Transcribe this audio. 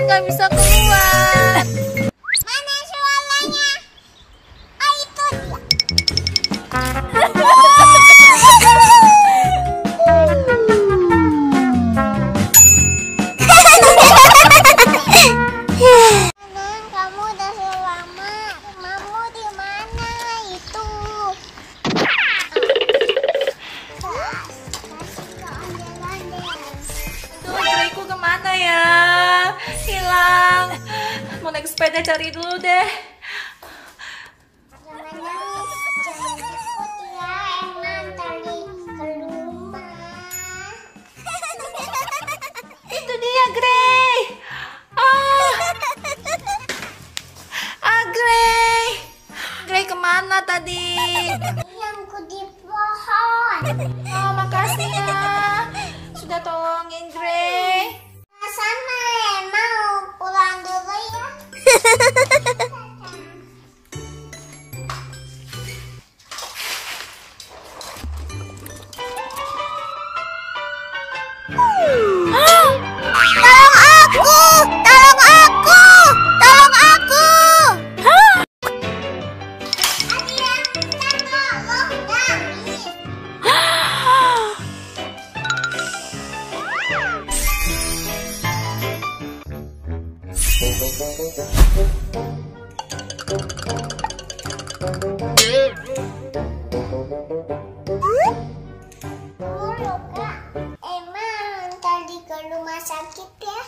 takut gak bisa keluar. Mana suaranya? Oh, itu dia. Neneng, kamu udah selamat. Mamamu di mana? Itu. Tuh, Greyku kemana ya? Hilang. Mau naik sepeda cari dulu deh. Jangan nangis, jangan takut ya. Emang tadi ke rumah. Itu dia, Grey. Oh. Grey. Grey kemana tadi? Yang di pohon. Oh, makasih ya. Sudah tolongin Grey. Sama mau pulang dulu ya. Tolong aku! Tolong aku! Tolong aku! Ada yang bisa tolong Gamis. Oh, luka. Emang tadi ke rumah sakit ya?